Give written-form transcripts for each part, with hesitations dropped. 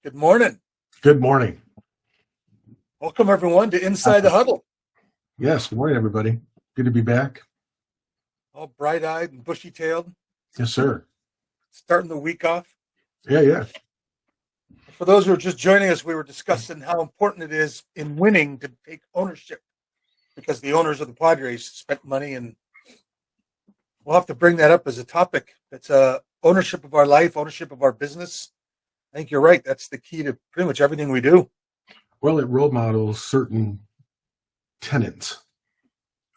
Good morning. Good morning. Welcome, everyone, to Inside the Huddle. Yes, good morning, everybody. Good to be back. All bright-eyed and bushy-tailed, Yes, sir. starting the week off. Yeah. For those who are just joining us, we were discussing how important it is in winning to take ownership because the owners of the Padres spent money, and we'll have to bring that up as a topic. It's ownership of our life, ownership of our business. I think you're right. That's the key to pretty much everything we do. Well, it role models certain tenets,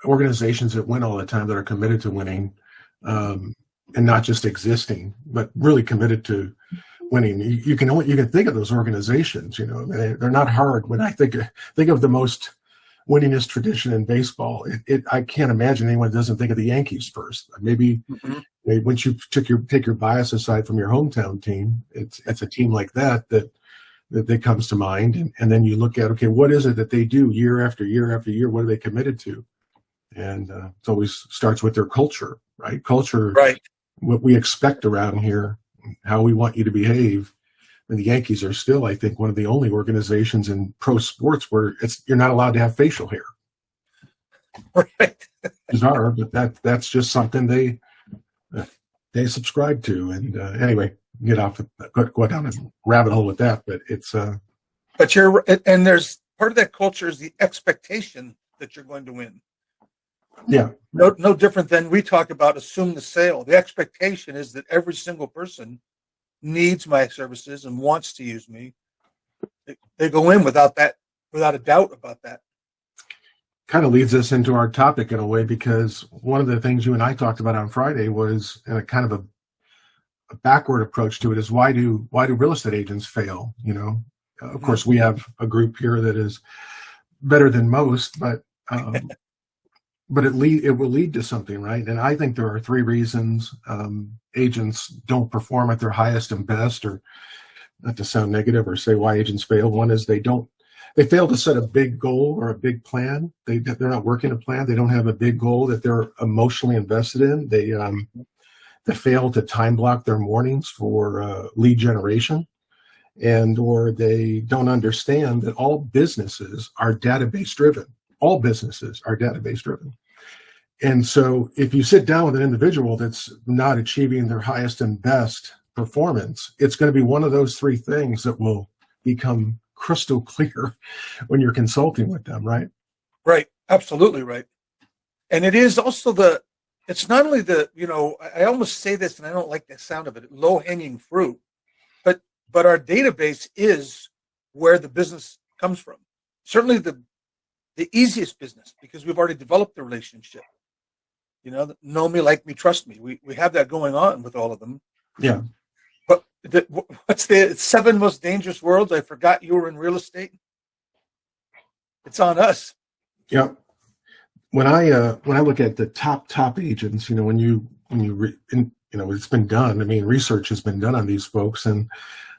organizations that win all the time that are committed to winning, and not just existing, but really committed to winning. You can think of those organizations. They're not hard. When I think of the most winningest tradition in baseball, I can't imagine anyone doesn't think of the Yankees first. Maybe once you take your bias aside from your hometown team, it's a team like that comes to mind, and then you look at, okay, what is it that they do year after year after year? What are they committed to? And it always starts with their culture, right? Culture, right? What we expect around here, how we want you to behave. And the Yankees are still, I think, one of the only organizations in pro sports where you're not allowed to have facial hair. Right. Bizarre, but that's just something they subscribe to. And anyway, go down a rabbit hole with that. But it's but there's part of that culture is the expectation that you're going to win. Yeah. No different than we talk about assume the sale. The expectation is that every single person needs my services and wants to use me. They go in without a doubt about that. Kind of leads us into our topic in a way, because one of the things you and I talked about on Friday was a kind of a backward approach to it is why do real estate agents fail? Of course, we have a group here that is better than most, but it will lead to something, right? And I think there are three reasons agents don't perform at their highest and best, or not to sound negative or say why agents fail. One is they fail to set a big goal or a big plan. They're not working a plan. They don't have a big goal that they're emotionally invested in. They fail to time block their mornings for lead generation, or they don't understand that all businesses are database driven. All businesses are database driven. And so if you sit down with an individual that's not achieving their highest and best performance, it's going to be one of those three things that will become crystal clear when you're consulting with them, right? Right. Absolutely right. And it is also it's not only I almost say this and I don't like the sound of it, low hanging fruit, but our database is where the business comes from. Certainly the easiest business, because we've already developed the relationship. Know me, like me, trust me. We have that going on with all of them. Yeah. But what's the 7 most dangerous worlds? I forgot you were in real estate. It's on us. Yeah. When I look at the top agents, it's been done. I mean, research has been done on these folks, and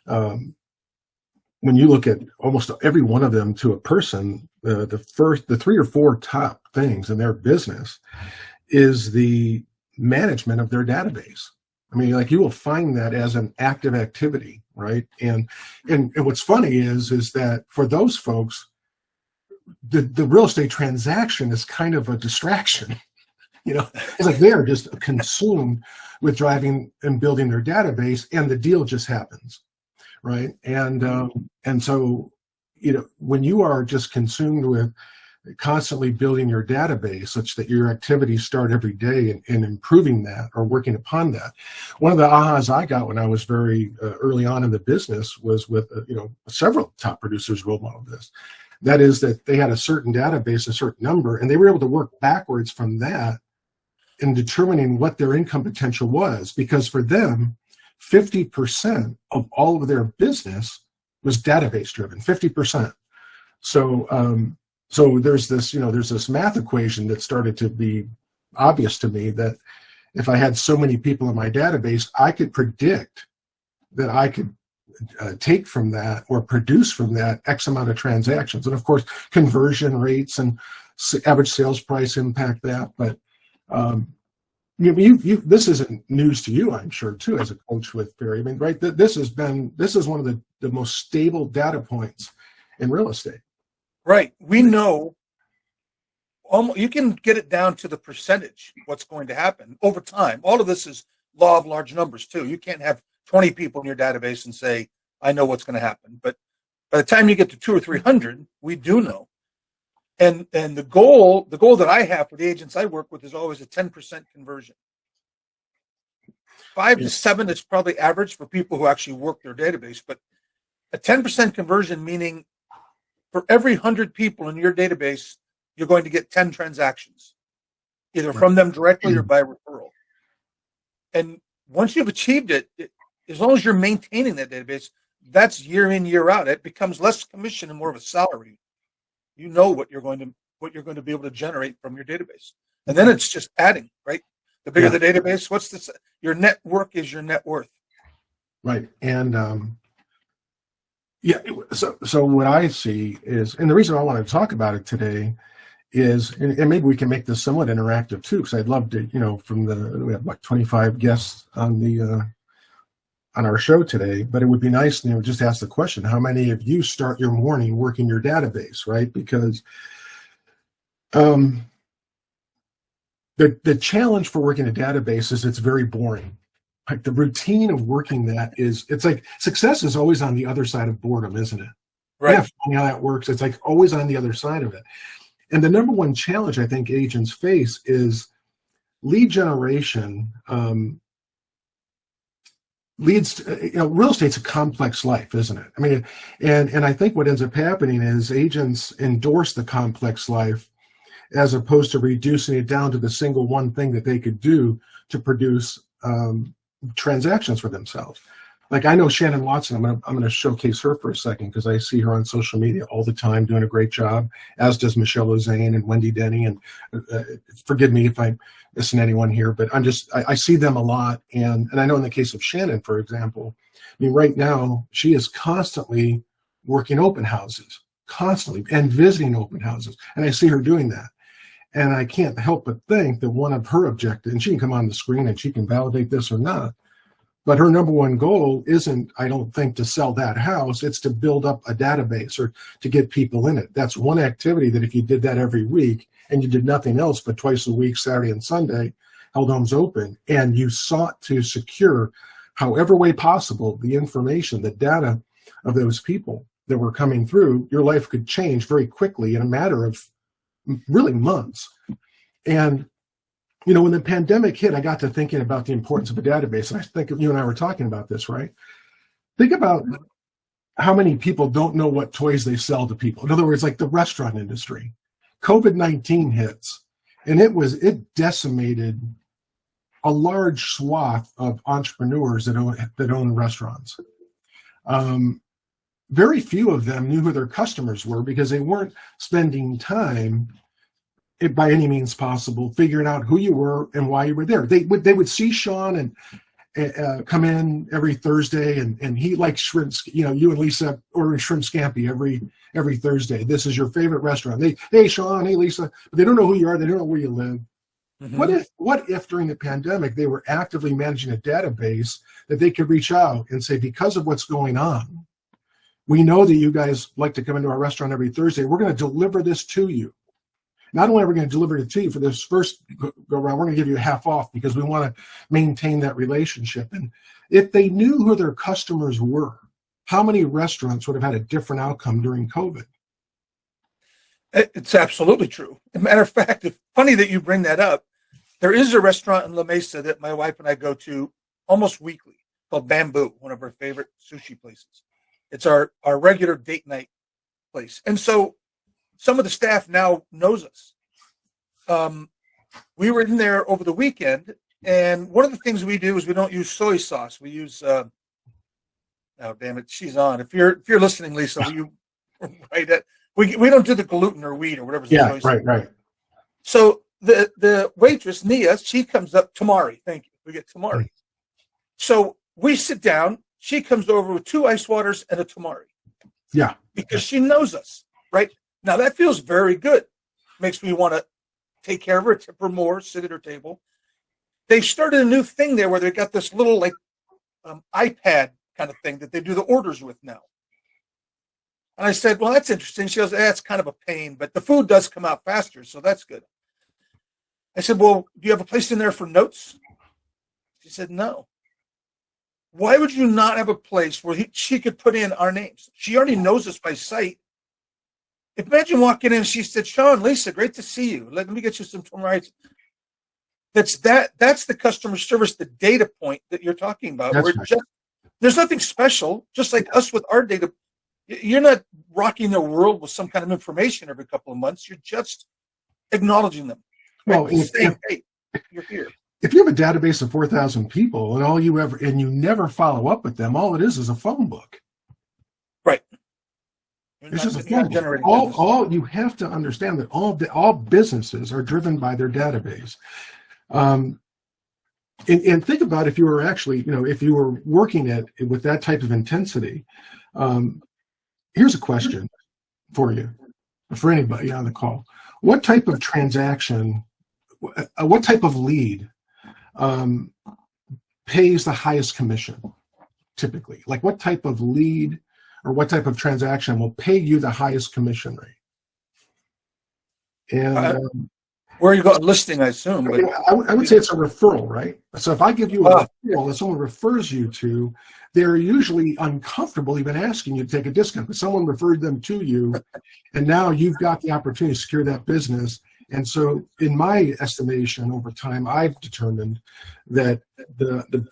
when you look at almost every one of them to a person, the 3 or 4 top things in their business is the management of their database. I mean, like, you will find that as an active activity, right? And what's funny is that for those folks, the real estate transaction is kind of a distraction. It's like they're just consumed with driving and building their database, and the deal just happens, right? And so, when you are just consumed with constantly building your database such that your activities start every day and improving that or working upon that. One of the ahas I got when I was very early on in the business was with, several top producers role model this. That is that they had a certain database, a certain number, and they were able to work backwards from that in determining what their income potential was, because for them, 50% of all of their business was database driven, 50%. So there's this math equation that started to be obvious to me, that if I had so many people in my database, I could predict that I could take from that or produce from that X amount of transactions. And of course, conversion rates and average sales price impact that. But This isn't news to you, I'm sure, too, as a coach with Barry. I mean, right? This is one of the most stable data points in real estate. Right. We know almost, you can get it down to the percentage what's going to happen over time. All of this is law of large numbers too. You can't have 20 people in your database and say, I know what's going to happen. But by the time you get to 200 or 300, we do know. And the goal that I have for the agents I work with is always a 10% conversion. 5 to 7 is probably average for people who actually work their database, but a 10% conversion, meaning for every 100 people in your database, you're going to get 10 transactions, either from them directly or by referral. And once you've achieved it, as long as you're maintaining that database, that's year in, year out. It becomes less commission and more of a salary. You know what you're going to be able to generate from your database. And then it's just adding, right? The bigger the database, what's this? Your network is your net worth. Right. And so what I see is, and the reason I want to talk about it today is, and maybe we can make this somewhat interactive too, because I'd love to, we have like 25 guests on our show today, but it would be nice, just ask the question, how many of you start your morning working your database, right? Because the challenge for working a database is it's very boring. Like the routine of working that it's like success is always on the other side of boredom, isn't it? Right. Yeah, funny how that works. It's like always on the other side of it. And the number one challenge I think agents face is lead generation. Leads to, real estate's a complex life, isn't it? I mean, and I think what ends up happening is agents endorse the complex life as opposed to reducing it down to the single one thing that they could do to produce transactions for themselves. Like I know Shannon Watson, I'm going to showcase her for a second because I see her on social media all the time doing a great job, as does Michelle Ozane and Wendy Denny. And forgive me if I missing anyone here, but I see them a lot. And I know in the case of Shannon, for example, I mean, right now she is constantly working open houses, constantly, and visiting open houses. And I see her doing that. And I can't help but think that one of her objectives, and she can come on the screen and she can validate this or not, but her number one goal isn't, I don't think, to sell that house. It's to build up a database or to get people in it. That's one activity that if you did that every week and you did nothing else but twice a week, Saturday and Sunday, held homes open, and you sought to secure, however way possible, the information, the data of those people that were coming through, your life could change very quickly in a matter of really months. And when the pandemic hit, I got to thinking about the importance of a database. And I think you and I were talking about this, right? Think about how many people don't know what toys they sell to people. In other words, like the restaurant industry. COVID-19 hits, and it decimated a large swath of entrepreneurs that own restaurants. Very few of them knew who their customers were because they weren't spending time by any means possible figuring out who you were and why you were there. They would see Sean and come in every Thursday and he likes shrimp. You and Lisa ordering shrimp scampi every Thursday. This is your favorite restaurant. Hey Sean, hey Lisa, but they don't know who you are. They don't know where you live. Mm-hmm. What if during the pandemic they were actively managing a database that they could reach out and say, because of what's going on, we know that you guys like to come into our restaurant every Thursday. We're going to deliver this to you. Not only are we going to deliver it to you for this first go around, we're going to give you half off because we want to maintain that relationship. And if they knew who their customers were, how many restaurants would have had a different outcome during COVID? It's absolutely true. As a matter of fact, it's funny that you bring that up. There is a restaurant in La Mesa that my wife and I go to almost weekly called Bamboo, one of our favorite sushi places. It's our regular date night place. And so some of the staff now knows us. We were in there over the weekend, and one of the things we do is we don't use soy sauce. We use, oh damn it, she's on. If you're listening, Lisa, will you write it? We don't do the gluten or wheat or whatever. Yeah, right. So the waitress Nia, she comes up, Tamari. Thank you. We get Tamari. So we sit down. She comes over with 2 ice waters and a Tamari. Yeah, because she knows us, right? Now that feels very good. Makes me want to take care of her, tip her more, sit at her table. they started a new thing there where they got this little like iPad kind of thing that they do the orders with now. And I said, well, that's interesting. She goes, that's kind of a pain, but the food does come out faster, so that's good. I said, well, do you have a place in there for notes? She said, no. Why would you not have a place where she could put in our names? She already knows us by sight. Imagine walking in and she said, Sean, Lisa, great to see you. Let me get you some rights. That's the customer service, the data point that you're talking about. That's right. There's nothing special, just like us with our data. You're not rocking the world with some kind of information every couple of months. You're just acknowledging them. Right? Well, saying, hey, you're here. If you have a database of 4,000 people and you never follow up with them, all it is a phone book. Right. It's just a phone book. All you have to understand that all businesses are driven by their database. And think about if you were actually, if you were working with that type of intensity. Here's a question for you, for anybody on the call. What type of transaction, what type of lead pays the highest commission typically? Like what type of lead or what type of transaction will pay you the highest commission rate? And where you got listing, I assume. But I would say it's a referral, right? So if I give you a referral that someone refers you to, they're usually uncomfortable even asking you to take a discount, but someone referred them to you, and now you've got the opportunity to secure that business. And so in my estimation over time, I've determined that the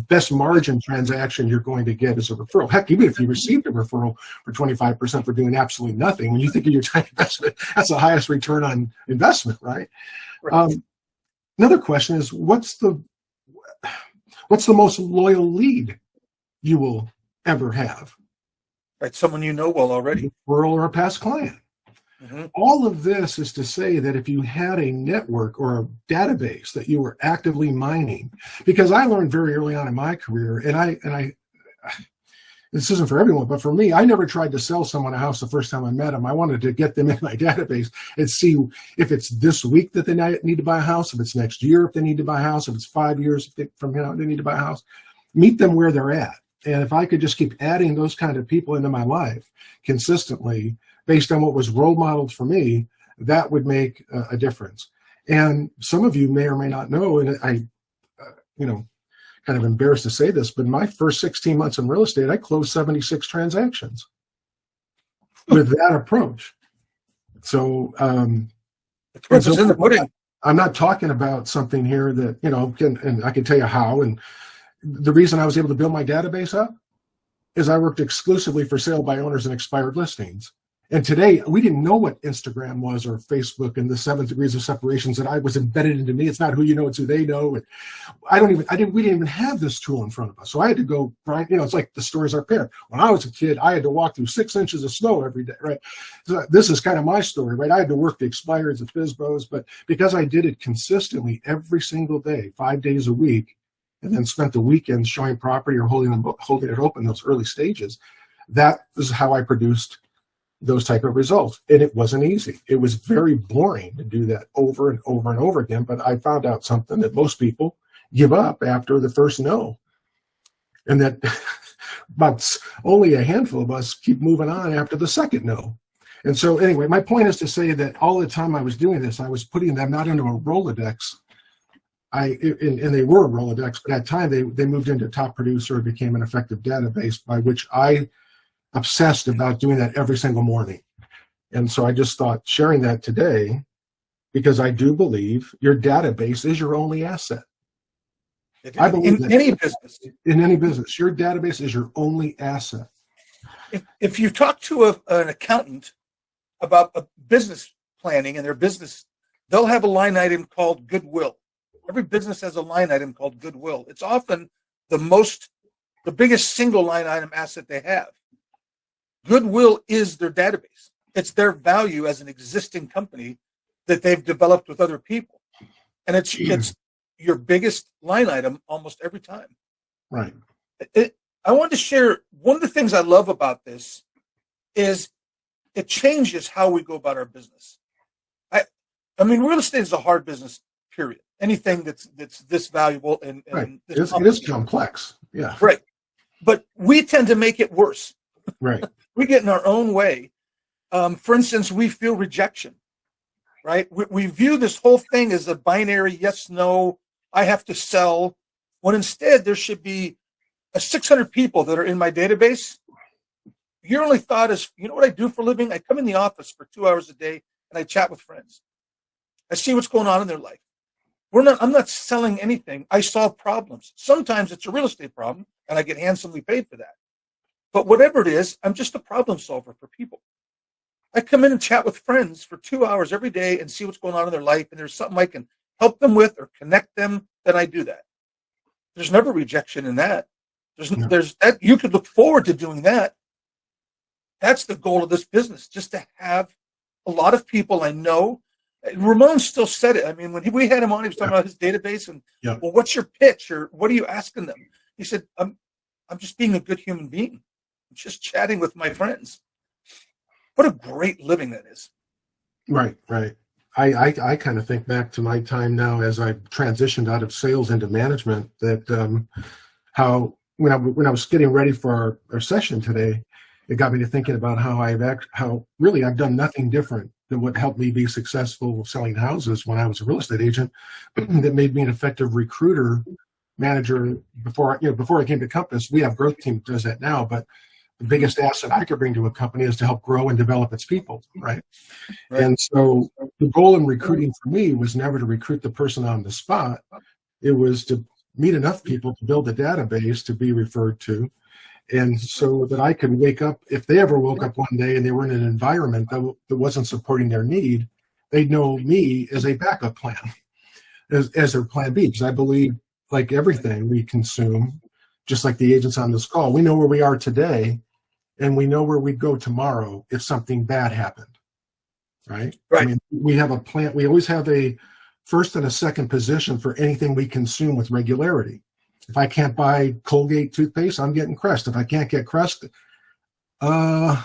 best margin transaction you're going to get is a referral. Heck, even if you received a referral for 25% for doing absolutely nothing, when you think of your time investment, that's the highest return on investment, right? Another question is, what's the most loyal lead you will ever have? Right, someone you know well already. A referral or a past client. Mm-hmm. All of this is to say that if you had a network or a database that you were actively mining, because I learned very early on in my career, and I this isn't for everyone, but for me, I never tried to sell someone a house the first time I met them. I wanted to get them in my database and see if it's this week that they need to buy a house, if it's next year if they need to buy a house, if it's 5 years from now they need to buy a house. Meet them where they're at. And if I could just keep adding those kind of people into my life consistently, based on what was role modeled for me, that would make a difference. And some of you may or may not know, and I, kind of embarrassed to say this, but in my first 16 months in real estate, I closed 76 transactions with that approach. So, the proof is in the pudding. I'm not talking about something here that, and I can tell you how. And the reason I was able to build my database up is I worked exclusively for sale by owners and expired listings. And today, we didn't know what Instagram was or Facebook and the 7 degrees of separations that I was embedded into me. It's not who you know, it's who they know. And we didn't even have this tool in front of us. So I had to go, right? It's like the stories our parents. When I was a kid, I had to walk through 6 inches of snow every day, right? So this is kind of my story, right? I had to work the expireds, the FSBOs, but because I did it consistently every single day, 5 days a week, and then spent the weekends showing property or holding it open those early stages, that is how I produced those type of results. And it wasn't easy. It was very boring to do that over and over and over again. But I found out something that most people give up after the first no. And that but only a handful of us keep moving on after the second no. And so anyway, my point is to say that all the time I was doing this, I was putting them not into a Rolodex. And they were a Rolodex, but at time they moved into top producer and became an effective database, by which I obsessed about doing that every single morning. And so I just thought sharing that today, because I do believe your database is your only asset. I believe in any business. In any business, your database is your only asset. If you talk to an accountant about a business planning and their business, they'll have a line item called goodwill. Every business has a line item called goodwill. It's often the biggest single line item asset they have. Goodwill is their database. It's their value as an existing company that they've developed with other people. And it's your biggest line item almost every time. Right. I wanted to share, one of the things I love about this is it changes how we go about our business. I mean, real estate is a hard business, period. anything that's this valuable and Right. this It is complex. Yeah. right. But we tend to make it worse. Right. We get in our own way. For instance, we feel rejection, right? We view this whole thing as a binary yes, no, I have to sell, when instead there should be 600 people that are in my database. Your only thought is, you know what I do for a living? I come in the office for 2 hours a day and I chat with friends. I see what's going on in their life. I'm not selling anything. I solve problems. Sometimes it's a real estate problem and I get handsomely paid for that. But whatever it is, I'm just a problem solver for people. I come in and chat with friends for 2 hours every day and see what's going on in their life. And there's something I can help them with or connect them, then I do that. There's never rejection in that. There's that you could look forward to doing that. That's the goal of this business, just to have a lot of people I know. Ramon still said it. I mean, when we had him on, he was talking about his database and, well, what's your pitch or what are you asking them? He said, I'm just being a good human being. I'm just chatting with my friends. What a great living that is. Right, right. I kind of think back to my time now as I transitioned out of sales into management, that how when I was getting ready for our session today, it got me to thinking about how really I've done nothing different than what helped me be successful selling houses when I was a real estate agent. That made me an effective recruiter manager before I came to Compass. We have a growth team that does that now, but the biggest asset I could bring to a company is to help grow and develop its people, right? And so the goal in recruiting for me was never to recruit the person on the spot. It was to meet enough people to build a database to be referred to, and so that I could wake up, if they ever woke up one day and they were in an environment that wasn't supporting their need, they'd know me as a backup plan, as their plan B, because I believe, like everything we consume, just like the agents on this call, we know where we are today and we know where we go tomorrow if something bad happened, right? I mean, we have a plan. We always have a first and a second position for anything we consume with regularity. If I can't buy Colgate toothpaste, I'm getting Crest. If I can't get Crest, I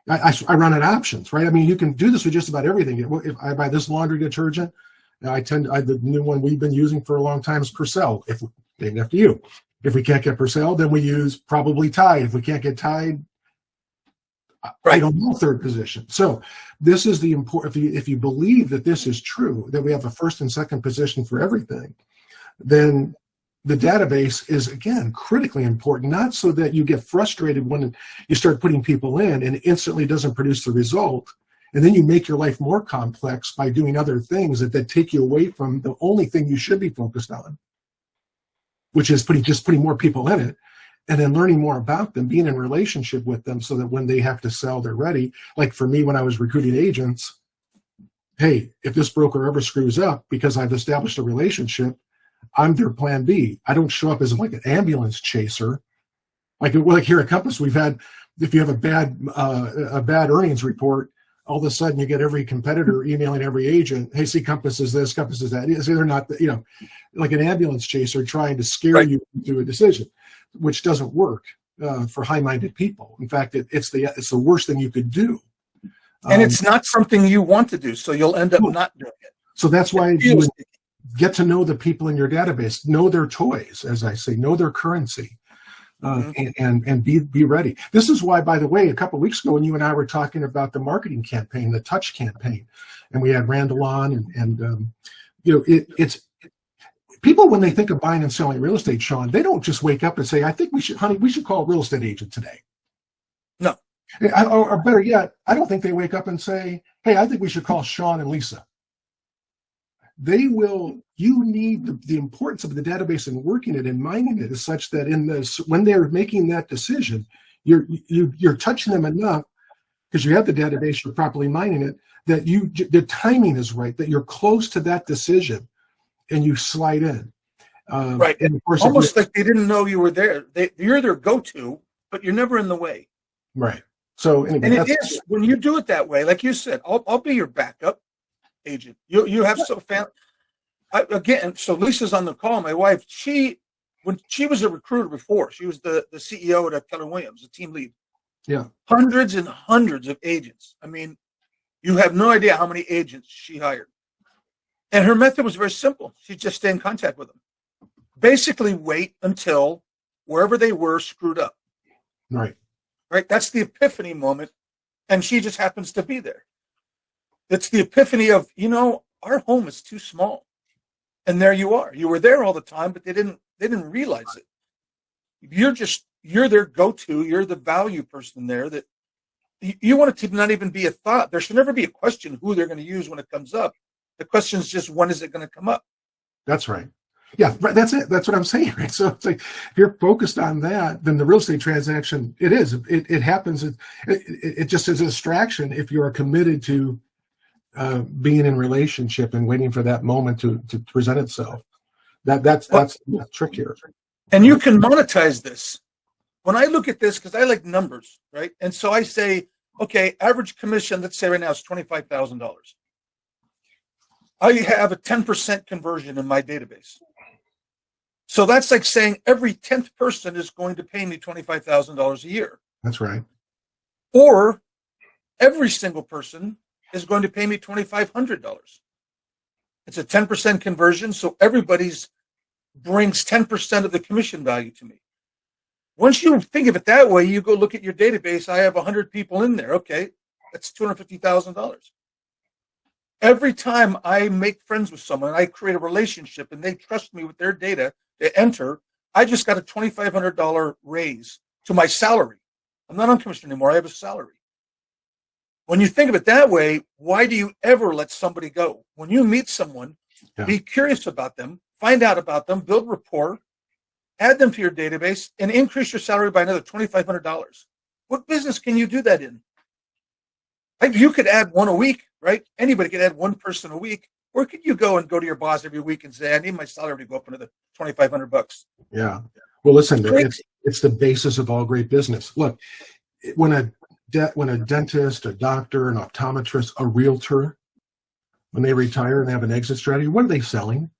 run at options, right? I mean, you can do this with just about everything. If I buy this laundry detergent, the new one we've been using for a long time is Purcell. Named after you. If we can't get Purcell, then we use probably Tide. If we can't get Tide, I don't know third position. So this is the important. If you believe that this is true, that we have a first and second position for everything, then the database is, again, critically important, not so that you get frustrated when you start putting people in and it instantly doesn't produce the result. And then you make your life more complex by doing other things that take you away from the only thing you should be focused on, which is putting more people in it and then learning more about them, being in relationship with them so that when they have to sell, they're ready. Like for me, when I was recruiting agents, hey, if this broker ever screws up because I've established a relationship, I'm their plan B. I don't show up as like an ambulance chaser. Like here at Compass, we've had, if you have a bad earnings report, all of a sudden you get every competitor emailing every agent, hey, see, Compass is this, Compass is that. So they're not, like an ambulance chaser trying to scare you into a decision, which doesn't work for high-minded people. In fact, it's the worst thing you could do. And it's not something you want to do, so you'll end up not doing it. So that's why you get to know the people in your database, know their toys, as I say, know their currency. And be ready. This is why, by the way, a couple of weeks ago when you and I were talking about the marketing campaign, the Touch campaign, and we had Randall on, and it's people, when they think of buying and selling real estate, Sean, they don't just wake up and say, I think we should call a real estate agent today. No. Or better yet, I don't think they wake up and say, hey, I think we should call Sean and Lisa. You need the importance of the database and working it and mining it is such that when they're making that decision, you're touching them enough because you have the database, you're properly mining it, that the timing is right, that you're close to that decision and you slide in. Right. And of course, almost like they didn't know you were there. You're their go-to, but you're never in the way. Right. So anyway, and it is when you do it that way, like you said, I'll be your backup agent. You have so Lisa's on the call. My wife, when she was a recruiter before, she was the CEO at Keller Williams, the team lead. Yeah. Hundreds and hundreds of agents. I mean, you have no idea how many agents she hired. And her method was very simple. She'd just stay in contact with them. Basically wait until wherever they were screwed up. Right. Right? That's the epiphany moment. And she just happens to be there. It's the epiphany of, our home is too small. And there you are. You were there all the time, but they didn't realize it. You're their go-to. You're the value person there that you want it to not even be a thought. There should never be a question who they're going to use when it comes up. The question is just, when is it going to come up? That's right. Yeah, right. That's it. That's what I'm saying. Right. So it's like, if you're focused on that, then the real estate transaction, it happens. It just is a distraction if you are committed to being in relationship and waiting for that moment to present itself. That's the trick here. And you can monetize this. When I look at this, because I like numbers, right? And so I say, okay, average commission, let's say right now is $25,000. I have a 10% conversion in my database. So that's like saying every 10th person is going to pay me $25,000 a year. That's right. Or every single person is going to pay me $2,500. It's a 10% conversion, so everybody's brings 10% of the commission value to me. Once you think of it that way, you go look at your database. I have 100 people in there. Okay, that's $250,000. Every time I make friends with someone, I create a relationship, and they trust me with their data to enter, I just got a $2,500 raise to my salary. I'm not on commission anymore. I have a salary. When you think of it that way, why do you ever let somebody go? When you meet someone, be curious about them, find out about them, build rapport, add them to your database, and increase your salary by another $2,500. What business can you do that in? You could add one a week, right? Anybody could add one person a week. Or could you go to your boss every week and say, I need my salary to go up another $2,500? Yeah. Well, listen, it's the basis of all great business. Look, when a dentist, a doctor, an optometrist, a realtor, when they retire and they have an exit strategy, what are they selling?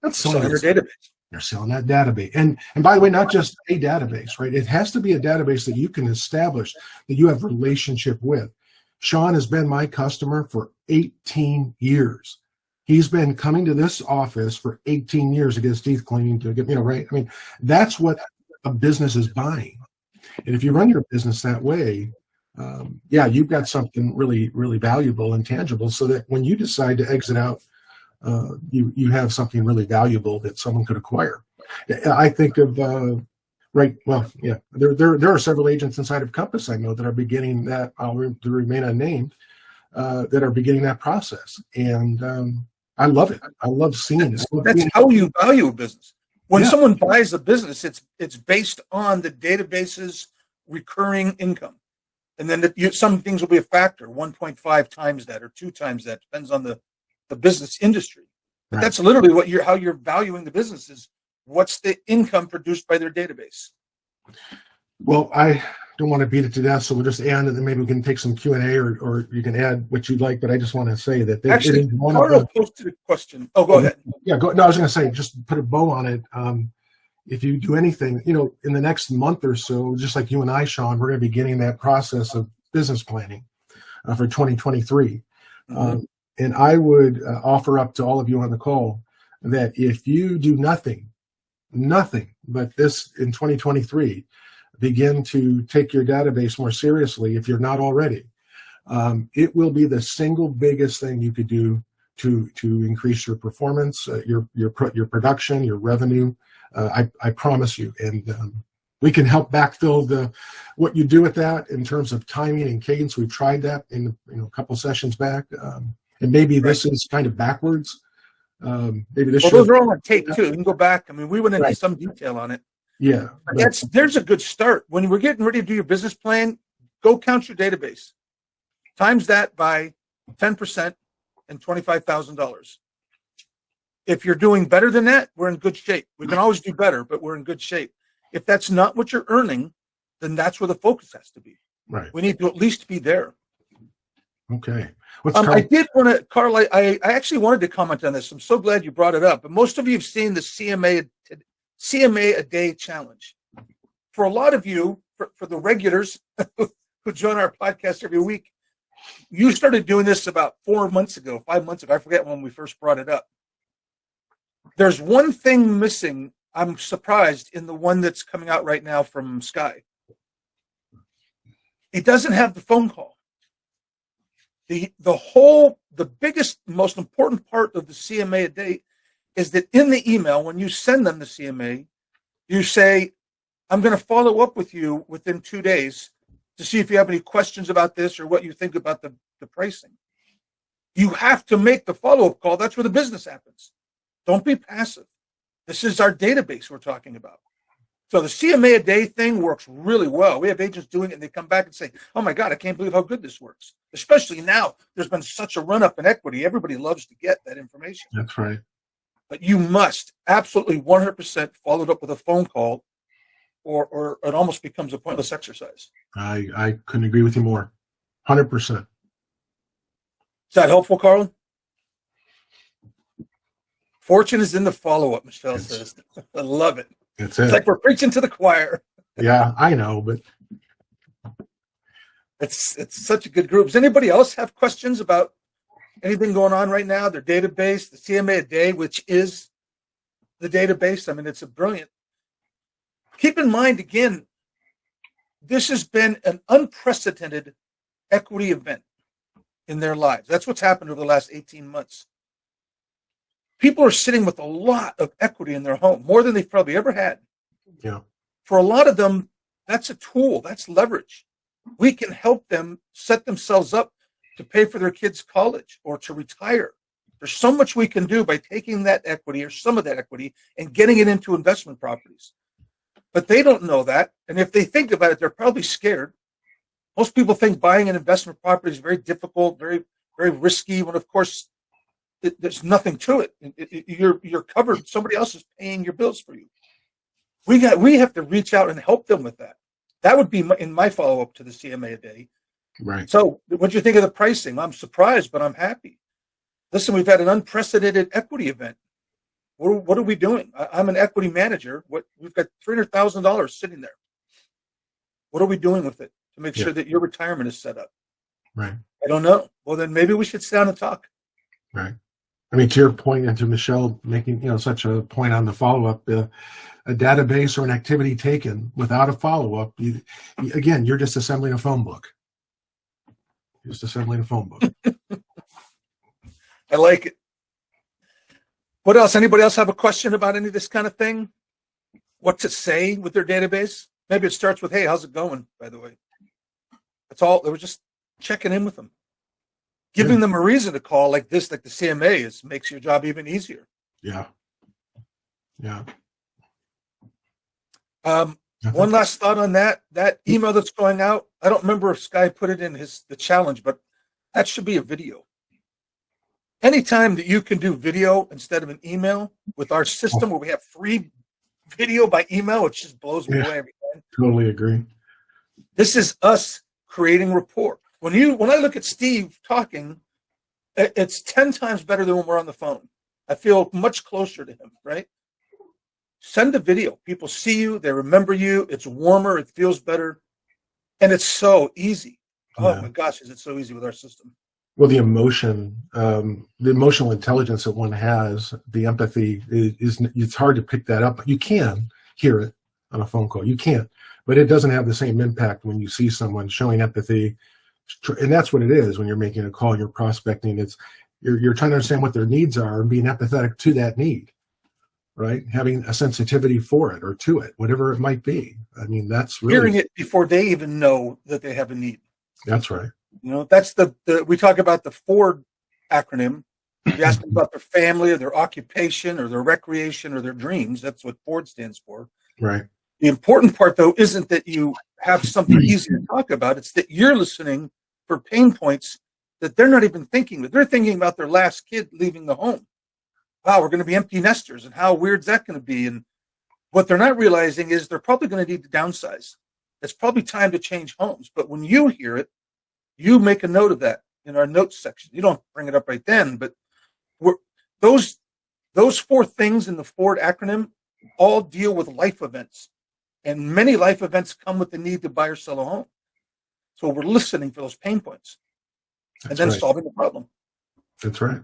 That's selling their database. They're selling that database. And by the way, not just a database, right? It has to be a database that you can establish, that you have relationship with. Sean has been my customer for 18 years. He's been coming to this office for 18 years to get his teeth cleaned, to get, right? I mean, that's what a business is buying. And if you run your business that way, you've got something really, really valuable and tangible, so that when you decide to exit out, you have something really valuable that someone could acquire. I think of there are several agents inside of Compass I know that are beginning that, to remain unnamed, that are beginning that process, and I love it. I love seeing it. That's how you value a business. When someone buys a business, it's based on the database's recurring income. And then some things will be a factor, 1.5 times that or 2 times that, depends on the business industry. But that's literally how you're valuing the business is what's the income produced by their database. Well, I don't want to beat it to death, so we'll just end, and then maybe we can take some Q&A, or you can add what you'd like. But I just want to say that actually, Carl posted a question. Oh, go ahead. Yeah, no, I was going to say, just put a bow on it. If you do anything, in the next month or so, just like you and I, Sean, we're going to be beginning that process of business planning for 2023. Mm-hmm. And I would offer up to all of you on the call that if you do nothing but this in 2023, begin to take your database more seriously, if you're not already, it will be the single biggest thing you could do to increase your performance, your production, your revenue. I promise you, and we can help backfill what you do with that in terms of timing and cadence. We've tried that in a couple sessions back, and maybe this is kind of backwards. Maybe this. Those are all on tape too. You can go back. I mean, we went into some detail on it. Yeah, there's a good start. When we're getting ready to do your business plan, go count your database, times that by 10% and $25,000. If you're doing better than that, we're in good shape. We can always do better, but we're in good shape. If that's not what you're earning, then that's where the focus has to be. Right. We need to at least be there. Okay. I did want to, Carl, I actually wanted to comment on this. I'm so glad you brought it up. But most of you have seen the CMA a day challenge. For a lot of you, for the regulars who join our podcast every week, you started doing this about 4 months ago, 5 months ago. I forget when we first brought it up. There's one thing missing. I'm surprised in the one that's coming out right now from Sky. It doesn't have the phone call. The biggest, most important part of the CMA a day is that in the email, when you send them the CMA, you say, I'm going to follow up with you within 2 days to see if you have any questions about this or what you think about the pricing. You have to make the follow-up call. That's where the business happens. Don't be passive. This is our database we're talking about. So the CMA a day thing works really well. We have agents doing it, and they come back and say, oh, my God, I can't believe how good this works. Especially now, there's been such a run-up in equity. Everybody loves to get that information. That's right. But you must absolutely 100% follow it up with a phone call, or it almost becomes a pointless exercise. I couldn't agree with you more. 100%. Is that helpful, Carl? Fortune is in the follow-up, Michelle says. I love it. It's it. It's like we're preaching to the choir. Yeah, I know, but It's such a good group. Does anybody else have questions about anything going on right now? Their database, the CMA a day, which is the database. I mean, it's a brilliant. Keep in mind, again, this has been an unprecedented equity event in their lives. That's what's happened over the last 18 months. People are sitting with a lot of equity in their home, more than they've probably ever had. yeah, For a lot of them, that's a tool, that's leverage. We can help them set themselves up to pay for their kids' college or to retire. There's so much we can do by taking that equity or some of that equity and getting it into investment properties. But they don't know that. And if they think about it, they're probably scared. Most people think buying an investment property is very difficult, very, very risky, when of course there's nothing to it. You're covered. Somebody else is paying your bills for you. We have to reach out and help them with that. That would be in my follow-up to the CMA a day. right. So what do you think of the pricing? I'm surprised, but I'm happy. Listen, we've had an unprecedented equity event. What are we doing? I'm an equity manager. We've got $300,000 sitting there. What are we doing with it to make sure that your retirement is set up? Right. I don't know. Well, then maybe we should sit down and talk. Right. I mean, to your point, and to Michelle making such a point on the follow-up, a database or an activity taken without a follow-up, again, you're just assembling a phone book. Just assembling a phone book. I like it. What else? Anybody else have a question about any of this kind of thing? What to say with their database? Maybe it starts with, hey, how's it going, by the way? That's all. They were just checking in with them. Giving them a reason to call like this, like the CMA makes your job even easier. Yeah. Yeah. One last thought on that email that's going out. I don't remember if Sky put it in the challenge, but that should be a video. Anytime that you can do video instead of an email with our system where we have free video by email, it just blows me away every time. Totally agree. This is us creating rapport. When I look at Steve talking, it's 10 times better than when we're on the phone. I feel much closer to him, right? Send a video. People see you. They remember you. It's warmer. It feels better. And it's so easy. Oh, my gosh, is it so easy with our system? Well, the emotional intelligence that one has, the empathy, it's hard to pick that up. You can hear it on a phone call. You can. But it doesn't have the same impact when you see someone showing empathy. And that's what it is when you're making a call, you're prospecting. You're trying to understand what their needs are and being empathetic to that need, right? Having a sensitivity for it or to it, whatever it might be. I mean, that's really hearing it before they even know that they have a need. That's right. That's we talk about the Ford acronym. You ask them about their family or their occupation or their recreation or their dreams. That's what Ford stands for. Right. The important part, though, isn't that you have something easy to talk about. It's that you're listening for pain points that they're not even thinking of. They're thinking about their last kid leaving the home. Wow, we're going to be empty nesters, and how weird is that going to be? And what they're not realizing is they're probably going to need to downsize. It's probably time to change homes. But when you hear it, you make a note of that in our notes section. You don't bring it up right then, but those 4 things in the Ford acronym all deal with life events. And many life events come with the need to buy or sell a home. So we're listening for those pain points. and That's then right. solving the problem. That's right.